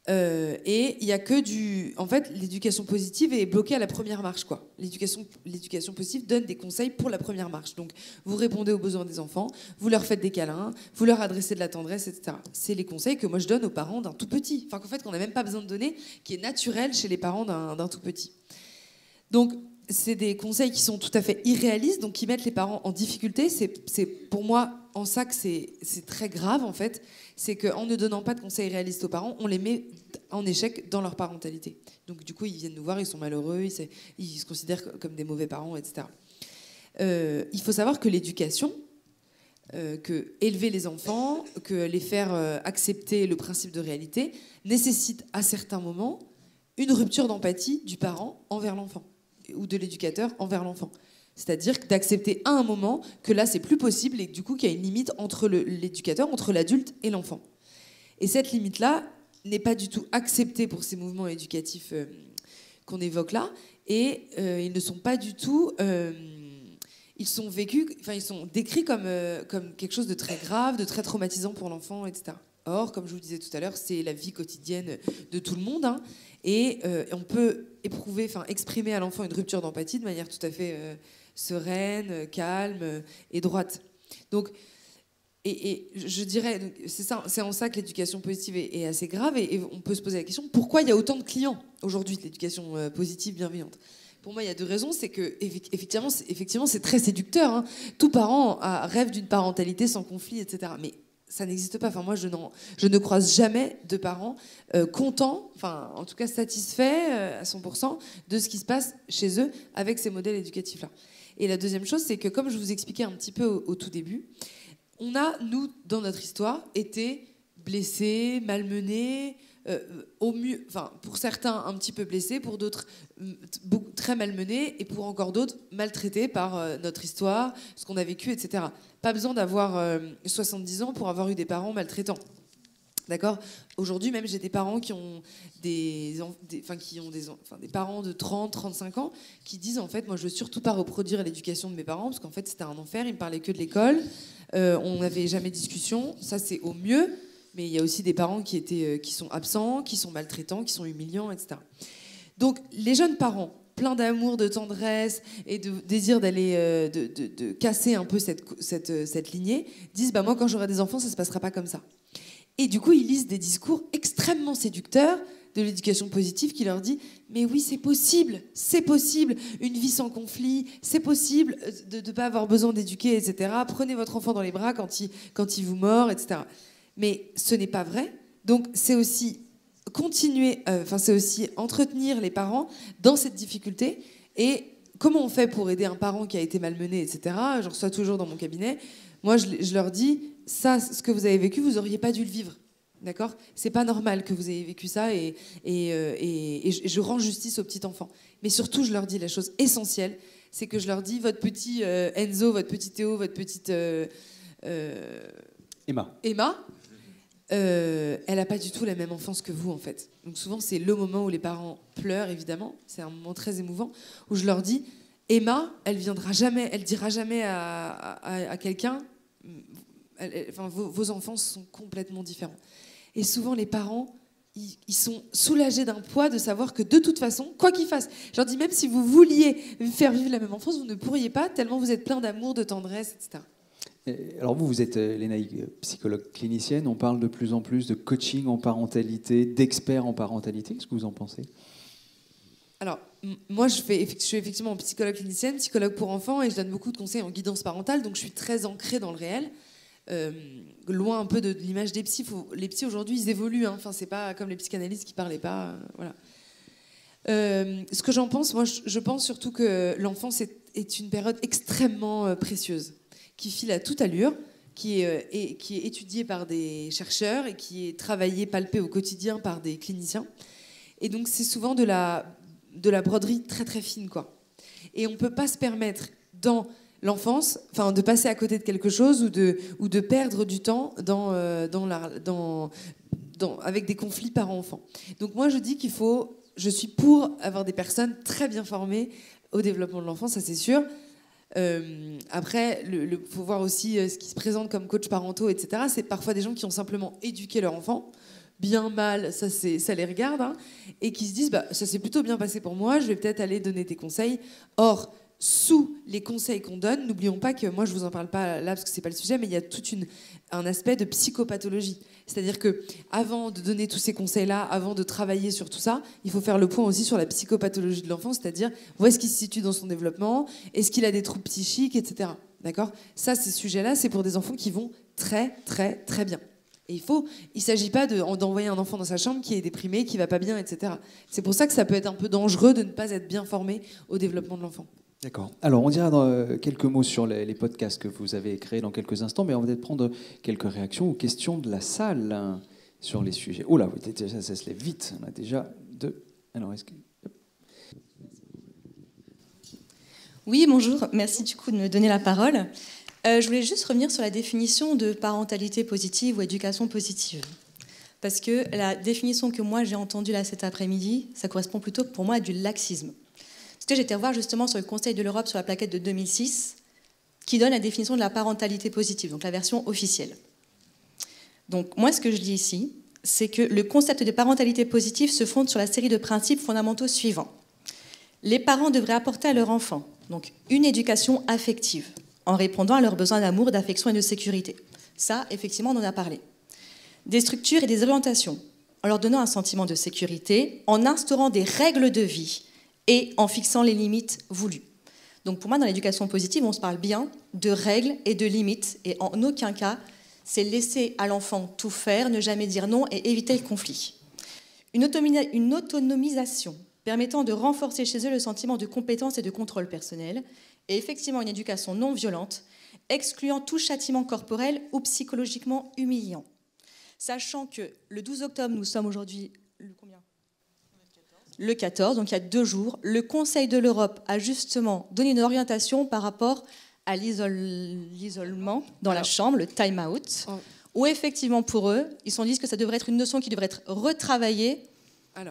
Et il y a que en fait, l'éducation positive est bloquée à la première marche, quoi. L'éducation positive donne des conseils pour la première marche. Donc, vous répondez aux besoins des enfants, vous leur faites des câlins, vous leur adressez de la tendresse, etc. C'est les conseils que moi je donne aux parents d'un tout petit. Enfin, qu'en fait, qu'on n'a même pas besoin de donner, qui est naturel chez les parents d'un tout petit. Donc, c'est des conseils qui sont tout à fait irréalistes, donc qui mettent les parents en difficulté. C'est pour moi en ça que c'est très grave, en fait. C'est qu'en ne donnant pas de conseils réalistes aux parents, on les met en échec dans leur parentalité. Donc du coup, ils viennent nous voir, ils sont malheureux, ils se considèrent comme des mauvais parents, etc. Il faut savoir que l'éducation, que élever les enfants, que les faire accepter le principe de réalité, nécessite à certains moments une rupture d'empathie du parent envers l'enfant, ou de l'éducateur envers l'enfant. C'est-à-dire d'accepter à un moment que là, c'est plus possible et du coup, qu'il y a une limite entre l'éducateur, entre l'adulte et l'enfant. Et cette limite-là n'est pas du tout acceptée pour ces mouvements éducatifs qu'on évoque là. Et ils ne sont pas du tout... ils sont vécus, enfin, ils sont décrits comme quelque chose de très grave, de très traumatisant pour l'enfant, etc. Or, comme je vous disais tout à l'heure, c'est la vie quotidienne de tout le monde, hein, et on peut exprimer à l'enfant une rupture d'empathie de manière tout à fait sereine, calme et droite. Donc, et je dirais, c'est en ça que l'éducation positive est assez grave, et on peut se poser la question, pourquoi il y a autant de clients aujourd'hui de l'éducation positive bienveillante ? Pour moi, il y a deux raisons. C'est que effectivement, c'est très séducteur, hein. Tout parent rêve d'une parentalité sans conflit, etc. Mais ça n'existe pas. Enfin, moi, je ne croise jamais de parents contents, enfin, en tout cas satisfaits à 100% de ce qui se passe chez eux avec ces modèles éducatifs-là. Et la deuxième chose, c'est que, comme je vous expliquais un petit peu au tout début, on a, nous, dans notre histoire, été blessés, malmenés, au mieux, enfin, pour certains un petit peu blessés, pour d'autres très malmenés, et pour encore d'autres maltraités par notre histoire, ce qu'on a vécu, etc. Pas besoin d'avoir 70 ans pour avoir eu des parents maltraitants. D'accord ? Aujourd'hui, même, j'ai des parents qui ont des parents de 30, 35 ans qui disent, en fait, moi, je veux surtout pas reproduire l'éducation de mes parents, parce qu'en fait, c'était un enfer, ils me parlaient que de l'école, on n'avait jamais de discussion, ça, c'est au mieux, mais il y a aussi des parents qui sont absents, qui sont maltraitants, qui sont humiliants, etc. Donc, les jeunes parents, pleins d'amour, de tendresse et de désir d'aller de casser un peu cette lignée, disent, bah, moi, quand j'aurai des enfants, ça se passera pas comme ça. Et du coup, ils lisent des discours extrêmement séducteurs de l'éducation positive qui leur dit « Mais oui, c'est possible, une vie sans conflit, c'est possible de ne pas avoir besoin d'éduquer, etc. Prenez votre enfant dans les bras quand il vous mord, etc. » Mais ce n'est pas vrai. Donc c'est aussi c'est aussi entretenir les parents dans cette difficulté. Et comment on fait pour aider un parent qui a été malmené, etc. Je reçois toujours dans mon cabinet. Moi, je leur dis, ça, ce que vous avez vécu, vous n'auriez pas dû le vivre. D'accord ? C'est pas normal que vous ayez vécu ça et je rends justice aux petits enfants. Mais surtout, je leur dis la chose essentielle, c'est que je leur dis, votre petit Enzo, votre petit Théo, votre petite Emma, elle n'a pas du tout la même enfance que vous, en fait. Donc souvent, c'est le moment où les parents pleurent, évidemment. C'est un moment très émouvant, où je leur dis, Emma, elle dira jamais à quelqu'un, vos enfants sont complètement différents. Et souvent, les parents, ils sont soulagés d'un poids de savoir que de toute façon, quoi qu'ils fassent, je leur dis, même si vous vouliez faire vivre la même enfance, vous ne pourriez pas, tellement vous êtes plein d'amour, de tendresse, etc. Alors vous êtes, Lénaïque, psychologue clinicienne, on parle de plus en plus de coaching en parentalité, d'experts en parentalité, qu'est-ce que vous en pensez ? Alors, moi je suis effectivement psychologue clinicienne, psychologue pour enfants, et je donne beaucoup de conseils en guidance parentale, donc je suis très ancrée dans le réel. Loin un peu de l'image des psys. Les psys aujourd'hui ils évoluent, hein. Enfin, c'est pas comme les psychanalystes qui parlaient pas, voilà. Ce que j'en pense, moi je pense surtout que l'enfance est une période extrêmement précieuse, qui file à toute allure, qui est étudiée par des chercheurs et qui est travaillée, palpée au quotidien par des cliniciens. Et donc c'est souvent de la broderie très très fine, quoi. Et on peut pas se permettre dans l'enfance, enfin, de passer à côté de quelque chose ou de perdre du temps avec des conflits parents-enfants. Donc moi, je dis je suis pour avoir des personnes très bien formées au développement de l'enfant, ça c'est sûr. Après, faut voir aussi ce qui se présente comme coach parentaux, etc. C'est parfois des gens qui ont simplement éduqué leur enfant, bien mal, ça les regarde, hein, et qui se disent, ça s'est plutôt bien passé pour moi, je vais peut-être aller donner des conseils. Or, sous les conseils qu'on donne, n'oublions pas que, moi je vous en parle pas là parce que c'est pas le sujet, mais il y a tout un aspect de psychopathologie. C'est-à-dire que avant de donner tous ces conseils-là, avant de travailler sur tout ça, il faut faire le point aussi sur la psychopathologie de l'enfant, c'est-à-dire où est-ce qu'il se situe dans son développement, est-ce qu'il a des troubles psychiques, etc. D'accord ? Ça, ces sujets-là, c'est pour des enfants qui vont très, très, très bien. Et il ne s'agit pas d'envoyer un enfant dans sa chambre qui est déprimé, qui va pas bien, etc. C'est pour ça que ça peut être un peu dangereux de ne pas être bien formé au développement de l'enfant. D'accord. Alors, on dira quelques mots sur les podcasts que vous avez créés dans quelques instants, mais on va peut-être prendre quelques réactions ou questions de la salle sur les sujets. Oh là, ça se lève vite. On a déjà deux. Alors, est-ce que... Oui, bonjour. Merci du coup de me donner la parole. Je voulais juste revenir sur la définition de parentalité positive ou éducation positive. Parce que la définition que moi j'ai entendue là cet après-midi, ça correspond plutôt pour moi à du laxisme. Parce que j'étais voir justement sur le Conseil de l'Europe sur la plaquette de 2006 qui donne la définition de la parentalité positive, donc la version officielle. Donc moi ce que je dis ici, c'est que le concept de parentalité positive se fonde sur la série de principes fondamentaux suivants. Les parents devraient apporter à leur enfant donc une éducation affective en répondant à leurs besoins d'amour, d'affection et de sécurité. Ça, effectivement, on en a parlé. Des structures et des orientations en leur donnant un sentiment de sécurité, en instaurant des règles de vie et en fixant les limites voulues. Donc pour moi, dans l'éducation positive, on se parle bien de règles et de limites, et en aucun cas, c'est laisser à l'enfant tout faire, ne jamais dire non et éviter le conflit. Une autonomisation permettant de renforcer chez eux le sentiment de compétence et de contrôle personnel, et effectivement une éducation non violente, excluant tout châtiment corporel ou psychologiquement humiliant. Sachant que le 12 octobre, nous sommes aujourd'hui... Le 14, donc il y a 2 jours, le Conseil de l'Europe a justement donné une orientation par rapport à l'isolement dans la chambre, le time-out, où effectivement pour eux, ils se sont dit que ça devrait être une notion qui devrait être retravaillée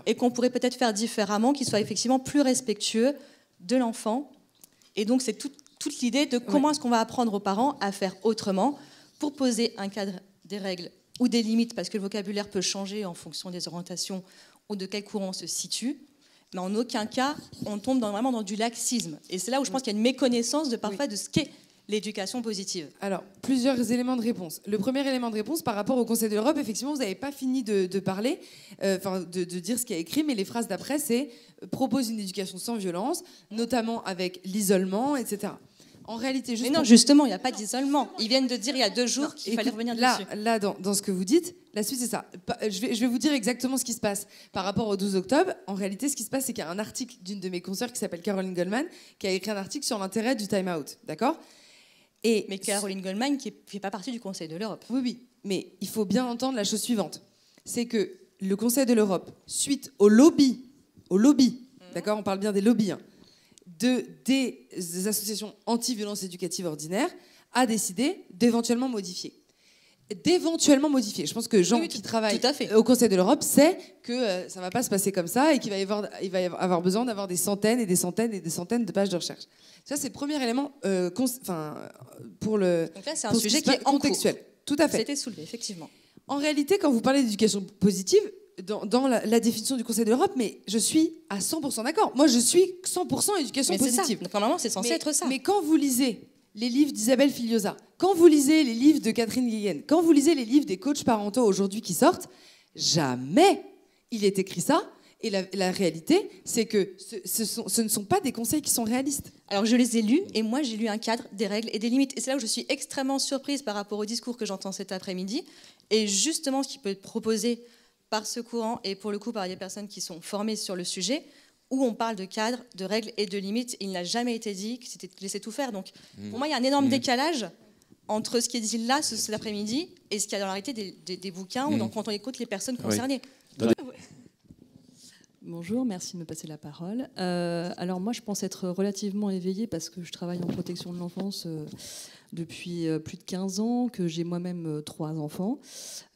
et qu'on pourrait peut-être faire différemment, qu'il soit effectivement plus respectueux de l'enfant. Et donc c'est toute l'idée de comment est-ce qu'on va apprendre aux parents à faire autrement pour poser un cadre, des règles ou des limites, parce que le vocabulaire peut changer en fonction des orientations ou de quel courant on se situe, mais en aucun cas, on tombe vraiment dans du laxisme. Et c'est là où je pense qu'il y a une méconnaissance parfois de ce qu'est l'éducation positive? Alors, plusieurs éléments de réponse. Le premier élément de réponse, par rapport au Conseil de l'Europe, effectivement, vous n'avez pas fini de parler, de dire ce qu'il y a écrit, mais les phrases d'après, c'est « propose une éducation sans violence, notamment avec l'isolement, etc. » En réalité, mais non, justement, il n'y a pas d'isolement. Ils viennent de dire il y a 2 jours qu'il fallait revenir dessus. Là, dans ce que vous dites, la suite, c'est ça. Je vais vous dire exactement ce qui se passe. Par rapport au 12 octobre, en réalité, ce qui se passe, c'est qu'il y a un article d'une de mes consoeurs qui s'appelle Caroline Goldman, qui a écrit un article sur l'intérêt du time-out. D'accord ? Mais Caroline Goldman, qui ne fait pas partie du Conseil de l'Europe. Oui, mais il faut bien entendre la chose suivante. C'est que le Conseil de l'Europe, suite au lobby, d'accord, on parle bien des lobbies, hein, des associations anti-violence éducative ordinaire, a décidé d'éventuellement modifier. Je pense que Jean, qui travaille au Conseil de l'Europe, sait que ça ne va pas se passer comme ça et qu'il va y avoir besoin d'avoir des centaines et des centaines et des centaines de pages de recherche. Ça, c'est le premier élément pour le... Donc là, c'est un sujet qui est contextuel. Tout à fait. C'était soulevé, effectivement. En réalité, quand vous parlez d'éducation positive, dans la définition du Conseil de l'Europe, mais je suis à 100% d'accord. Moi, je suis 100% éducation positive. Donc, normalement, c'est censé être ça. Mais quand vous lisez les livres d'Isabelle Filiosa, quand vous lisez les livres de Catherine Guillen, quand vous lisez les livres des coachs parentaux aujourd'hui qui sortent, jamais il est écrit ça. Et la réalité, c'est que ce ne sont pas des conseils qui sont réalistes. Alors, je les ai lus, et moi, j'ai lu un cadre, des règles et des limites. Et c'est là où je suis extrêmement surprise par rapport au discours que j'entends cet après-midi. Et justement, ce qui peut être proposé par ce courant, et pour le coup, par des personnes qui sont formées sur le sujet, où on parle de cadre, de règles et de limites. Il n'a jamais été dit que c'était de laisser tout faire. Donc, pour moi, il y a un énorme décalage entre ce qui est dit là, cet après-midi, et ce qu'il y a dans la réalité des bouquins, ou quand on écoute les personnes concernées. Oui. Bonjour, merci de me passer la parole. Alors moi, je pense être relativement éveillée parce que je travaille en protection de l'enfance depuis plus de 15 ans, que j'ai moi-même 3 enfants.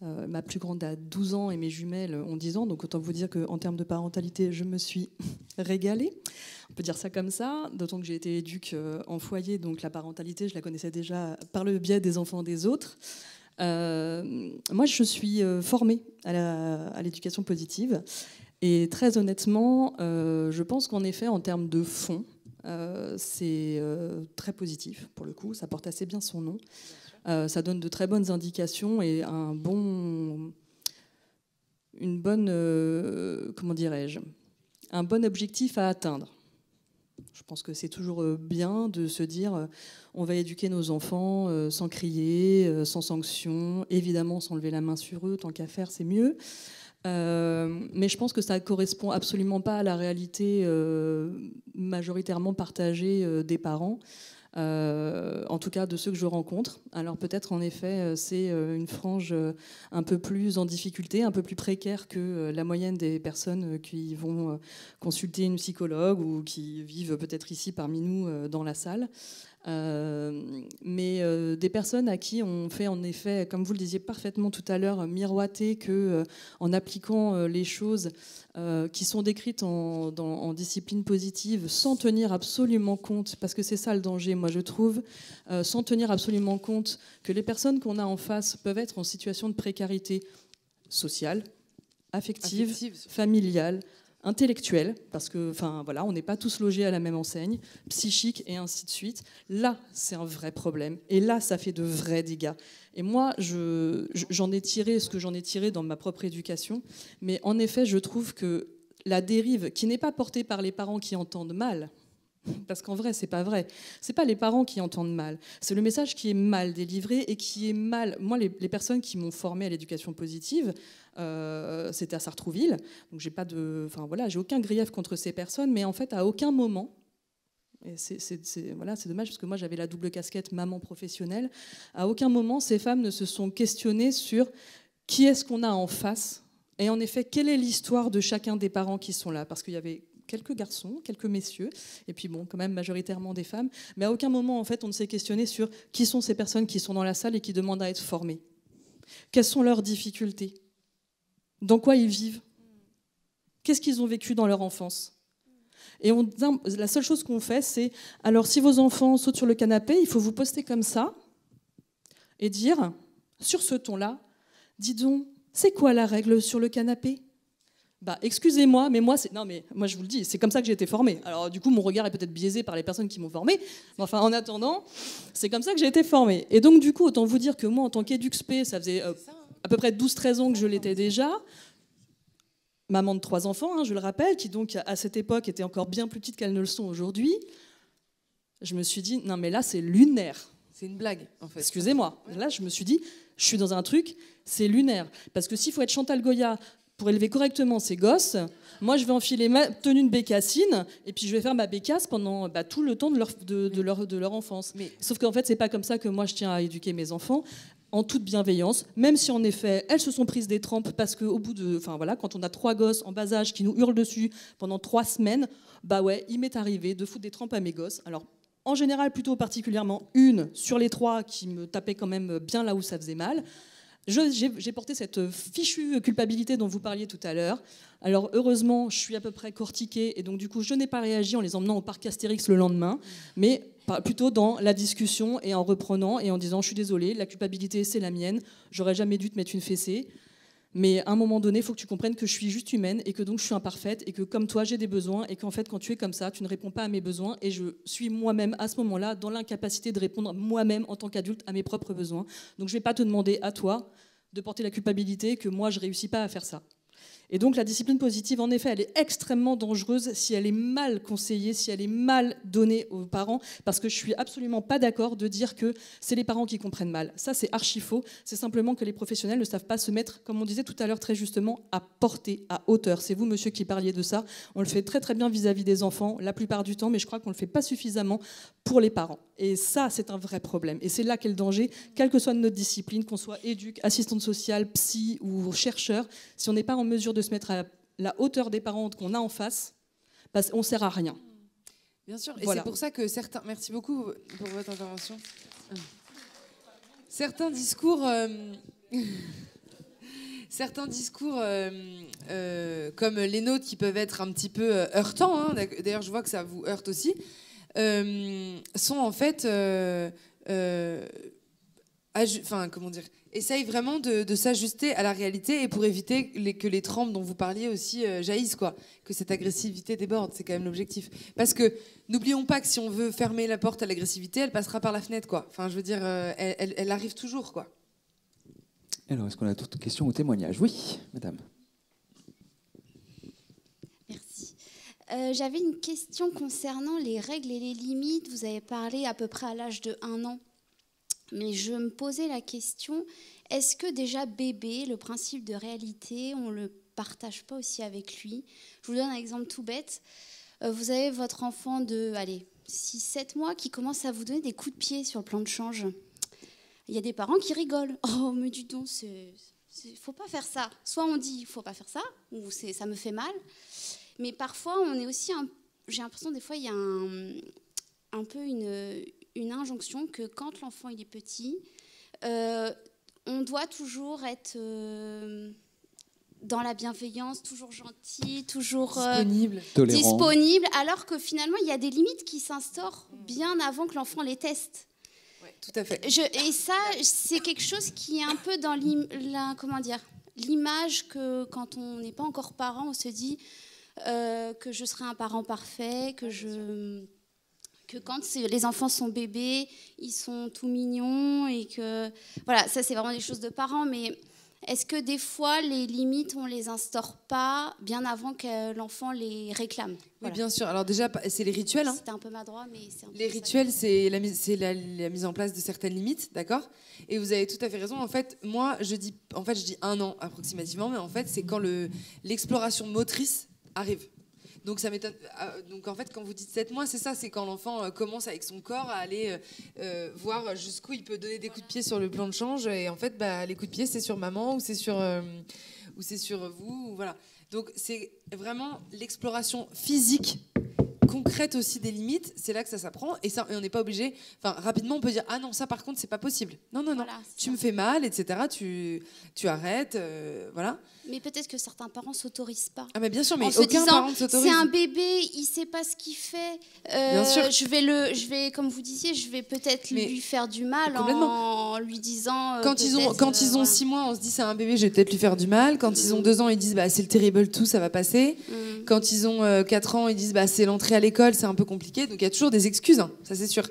Ma plus grande a 12 ans et mes jumelles ont 10 ans, donc autant vous dire qu'en termes de parentalité, je me suis régalée. On peut dire ça comme ça, d'autant que j'ai été éduque en foyer, donc la parentalité, je la connaissais déjà par le biais des enfants des autres. Moi, je suis formée à l'éducation positive. Et très honnêtement, je pense qu'en effet, en termes de fond, c'est très positif pour le coup. Ça porte assez bien son nom. Ça donne de très bonnes indications et un bon objectif à atteindre. Je pense que c'est toujours bien de se dire on va éduquer nos enfants sans crier, sans sanction, évidemment sans lever la main sur eux, tant qu'à faire, c'est mieux. Mais je pense que ça ne correspond absolument pas à la réalité majoritairement partagée des parents, en tout cas de ceux que je rencontre. Alors peut-être en effet c'est une frange un peu plus en difficulté, un peu plus précaire que la moyenne des personnes qui vont consulter une psychologue ou qui vivent peut-être ici parmi nous dans la salle. Mais des personnes à qui on fait en effet, comme vous le disiez parfaitement tout à l'heure, miroiter que en appliquant les choses qui sont décrites en discipline positive, sans tenir absolument compte, parce que c'est ça le danger, moi je trouve, sans tenir absolument compte que les personnes qu'on a en face peuvent être en situation de précarité sociale, affective. Familiale, intellectuelle, parce que, on n'est pas tous logés à la même enseigne, psychique et ainsi de suite. Là, c'est un vrai problème. Et là, ça fait de vrais dégâts. Et moi, j'en ai tiré ce que j'en ai tiré dans ma propre éducation. Mais en effet, je trouve que la dérive, qui n'est pas portée par les parents qui entendent mal, parce qu'en vrai, c'est pas vrai. C'est pas les parents qui entendent mal. C'est le message qui est mal délivré et qui est mal. Moi, les personnes qui m'ont formée à l'éducation positive, c'était à Sartrouville. Donc j'ai aucun grief contre ces personnes, mais en fait, à aucun moment. Et c'est dommage parce que moi j'avais la double casquette maman professionnelle. À aucun moment, ces femmes ne se sont questionnées sur qui est-ce qu'on a en face et en effet, quelle est l'histoire de chacun des parents qui sont là, parce qu'il y avait quelques garçons, quelques messieurs, et puis quand même majoritairement des femmes, mais à aucun moment, en fait, on ne s'est questionné sur qui sont ces personnes qui sont dans la salle et qui demandent à être formées. Quelles sont leurs difficultés? Dans quoi ils vivent? Qu'est-ce qu'ils ont vécu dans leur enfance? Et la seule chose qu'on fait, c'est, alors si vos enfants sautent sur le canapé, il faut vous poster comme ça et dire, sur ce ton-là, dis donc, c'est quoi la règle sur le canapé? Bah, excusez-moi, mais moi, non, mais moi, je vous le dis, c'est comme ça que j'ai été formée. Alors, du coup, mon regard est peut-être biaisé par les personnes qui m'ont formée. Mais enfin, en attendant, c'est comme ça que j'ai été formée. Et donc, du coup, autant vous dire que moi, en tant qu'éduc-spé, ça faisait à peu près 12-13 ans que je l'étais déjà. Maman de 3 enfants, hein, je le rappelle, qui donc, à cette époque, étaient encore bien plus petites qu'elles ne le sont aujourd'hui. Je me suis dit, non, mais là, c'est lunaire. C'est une blague, en fait. Excusez-moi. Là, je me suis dit, je suis dans un truc, c'est lunaire. Parce que s'il faut être Chantal Goya pour élever correctement ses gosses, moi, je vais enfiler ma tenue de bécassine et puis je vais faire ma bécasse pendant tout le temps de leur enfance. Mais... Sauf qu'en fait, c'est pas comme ça que moi, je tiens à éduquer mes enfants, en toute bienveillance, même si en effet, elles se sont prises des trempes parce qu'au bout de... Enfin voilà, quand on a 3 gosses en bas âge qui nous hurlent dessus pendant 3 semaines, bah ouais, il m'est arrivé de foutre des trempes à mes gosses. Alors, en général, plutôt particulièrement une sur les 3 qui me tapait quand même bien là où ça faisait mal. J'ai porté cette fichue culpabilité dont vous parliez tout à l'heure. Alors heureusement, je suis à peu près cortiquée et donc du coup, je n'ai pas réagi en les emmenant au parc Astérix le lendemain, mais plutôt dans la discussion et en reprenant et en disant « je suis désolée, la culpabilité c'est la mienne, j'aurais jamais dû te mettre une fessée ». Mais à un moment donné, il faut que tu comprennes que je suis juste humaine et que donc je suis imparfaite et que comme toi, j'ai des besoins et qu'en fait, quand tu es comme ça, tu ne réponds pas à mes besoins et je suis moi-même à ce moment-là dans l'incapacité de répondre moi-même en tant qu'adulte à mes propres besoins. Donc je ne vais pas te demander à toi de porter la culpabilité que moi, je ne réussis pas à faire ça. Et donc la discipline positive, en effet, elle est extrêmement dangereuse si elle est mal conseillée, si elle est mal donnée aux parents, parce que je suis absolument pas d'accord de dire que c'est les parents qui comprennent mal. Ça, c'est archi faux. C'est simplement que les professionnels ne savent pas se mettre, comme on disait tout à l'heure très justement, à portée, à hauteur. C'est vous, monsieur, qui parliez de ça. On le fait très très bien vis-à-vis des enfants, la plupart du temps, mais je crois qu'on le fait pas suffisamment pour les parents. Et ça, c'est un vrai problème. Et c'est là qu'est le danger, quelle que soit notre discipline, qu'on soit éduc, assistante sociale, psy ou chercheur, si on n'est pas en mesure de se mettre à la hauteur des parents qu'on a en face, on ne sert à rien. Bien sûr, et voilà. C'est pour ça que certains... Merci beaucoup pour votre intervention. Certains discours... Certains discours comme les nôtres qui peuvent être un petit peu heurtants, hein, d'ailleurs je vois que ça vous heurte aussi, sont en fait... comment dire, essaye vraiment de s'ajuster à la réalité et pour éviter que les trempes dont vous parliez aussi jaillissent, quoi. Que cette agressivité déborde, c'est quand même l'objectif. Parce que n'oublions pas que si on veut fermer la porte à l'agressivité, elle passera par la fenêtre, quoi. Enfin, je veux dire, elle arrive toujours, quoi. Alors, est-ce qu'on a d'autres questions ou témoignages? Oui, madame. Merci. J'avais une question concernant les règles et les limites. Vous avez parlé à peu près à l'âge de 1 an. Mais je me posais la question, est-ce que déjà bébé, le principe de réalité, on ne le partage pas aussi avec lui? Je vous donne un exemple tout bête. Vous avez votre enfant de 6-7 mois qui commence à vous donner des coups de pied sur le plan de change. Il y a des parents qui rigolent. « Oh, mais dis donc, faut pas faire ça. » Soit on dit « faut pas faire ça » ou « ça me fait mal ». Mais parfois, on est aussi... J'ai l'impression des fois, il y a un peu une injonction que quand l'enfant il est petit, on doit toujours être dans la bienveillance, toujours gentil, toujours disponible, alors que finalement il y a des limites qui s'instaurent bien avant que l'enfant les teste. Ouais, tout à fait. Et ça, c'est quelque chose qui est un peu dans l'image que quand on n'est pas encore parent, on se dit que je serai un parent parfait, que quand les enfants sont bébés, ils sont tout mignons et que... Voilà, ça c'est vraiment des choses de parents, mais est-ce que des fois, les limites, on ne les instaure pas bien avant que l'enfant les réclame? Oui, bien sûr. Alors déjà, c'est les rituels. Hein. C'était un peu maladroit, mais c'est un peu les rituels, c'est la mise en place de certaines limites, d'accord? Et vous avez tout à fait raison. En fait, moi, je dis 1 an approximativement, mais en fait, c'est quand l'exploration motrice arrive. Donc ça m'étonne. Donc en fait, quand vous dites 7 mois, c'est ça, c'est quand l'enfant commence avec son corps à aller voir jusqu'où il peut donner des coups de pied sur le plan de change. Et en fait, les coups de pied, c'est sur maman ou c'est sur vous. Ou voilà. Donc c'est vraiment l'exploration physique concrète aussi des limites, c'est là que ça s'apprend. Et on n'est pas obligé. Enfin, rapidement, on peut dire ah non, ça par contre, c'est pas possible. Non, voilà, tu me fais mal, etc. Tu arrêtes, voilà. Mais peut-être que certains parents s'autorisent pas. Ah mais bien sûr, mais aucun parent ne s'autorise. C'est un bébé, il sait pas ce qu'il fait. Bien sûr. Je vais, comme vous disiez, je vais peut-être lui faire du mal en lui disant. Quand ils ont 6 mois, on se dit c'est un bébé, je vais peut-être lui faire du mal. Quand ils ont 2 ans, ils disent c'est le terrible tout, ça va passer. Quand ils ont 4 ans, ils disent c'est l'entrée à l'école, c'est un peu compliqué. Donc il y a toujours des excuses, hein, ça c'est sûr.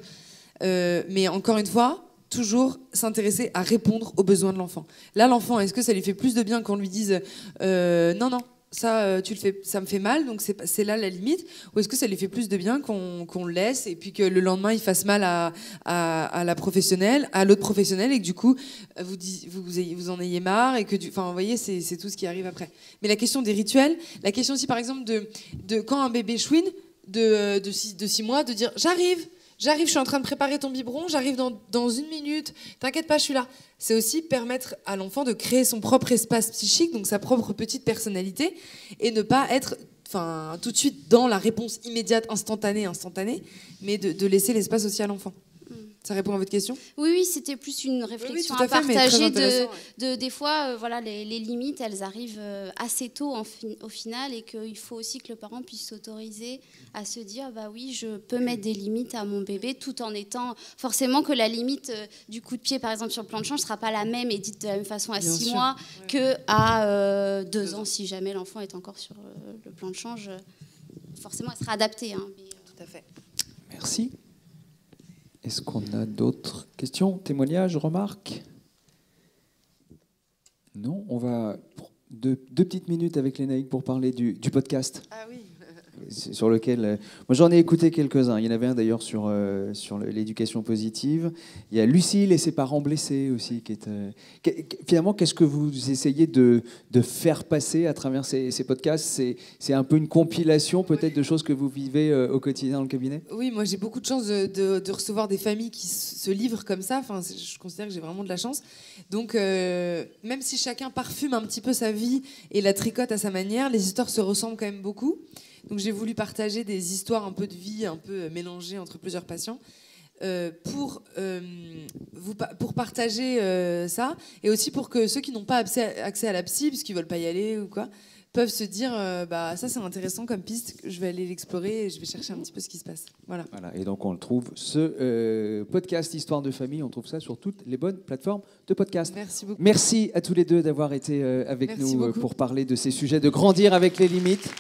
Mais encore une fois, toujours s'intéresser à répondre aux besoins de l'enfant. Là, l'enfant, est-ce que ça lui fait plus de bien qu'on lui dise non, ça, tu le fais, ça me fait mal, donc c'est là la limite, ou est-ce que ça lui fait plus de bien qu'on le laisse et puis que le lendemain il fasse mal à la professionnelle, à l'autre professionnel, et que du coup vous en ayez marre et que enfin vous voyez c'est tout ce qui arrive après. Mais la question des rituels, la question aussi par exemple de quand un bébé chouine de 6 mois, de dire j'arrive, je suis en train de préparer ton biberon, j'arrive dans 1 minute, t'inquiète pas, je suis là. C'est aussi permettre à l'enfant de créer son propre espace psychique, donc sa propre petite personnalité, et ne pas être tout de suite dans la réponse immédiate, instantanée, mais de laisser l'espace aussi à l'enfant. Ça répond à votre question ? Oui, c'était plus une réflexion à partager des fois, voilà, les limites, elles arrivent assez tôt au final, et qu'il faut aussi que le parent puisse s'autoriser à se dire, oui, je peux mettre des limites à mon bébé, tout en étant forcément que la limite du coup de pied, par exemple, sur le plan de change, ne sera pas la même et dite de la même façon à 6 mois qu'à 2 ans, si jamais l'enfant est encore sur le plan de change. Forcément, elle sera adaptée. Hein, mais, Tout à fait. Merci. Est-ce qu'on a d'autres questions, témoignages, remarques ? Non, on va deux petites minutes avec Lénaïque pour parler du podcast. Ah oui. Sur lequel, moi j'en ai écouté quelques-uns. Il y en avait un d'ailleurs sur l'éducation positive. Il y a Lucille et ses parents blessés aussi. Finalement, qu'est-ce que vous essayez de faire passer à travers ces podcasts ? C'est un peu une compilation peut-être de choses que vous vivez au quotidien dans le cabinet ? Oui, moi j'ai beaucoup de chance de recevoir des familles qui se livrent comme ça. Enfin, je considère que j'ai vraiment de la chance. Donc, même si chacun parfume un petit peu sa vie et la tricote à sa manière, les histoires se ressemblent quand même beaucoup. Donc j'ai voulu partager des histoires un peu de vie, un peu mélangées entre plusieurs patients, pour partager ça, et aussi pour que ceux qui n'ont pas accès à la psy, parce qu'ils ne veulent pas y aller ou quoi, peuvent se dire ça c'est intéressant comme piste, je vais aller l'explorer et je vais chercher un petit peu ce qui se passe. Voilà. Merci beaucoup. Merci à tous les deux d'avoir été avec nous pour parler de ces sujets, de grandir avec les limites.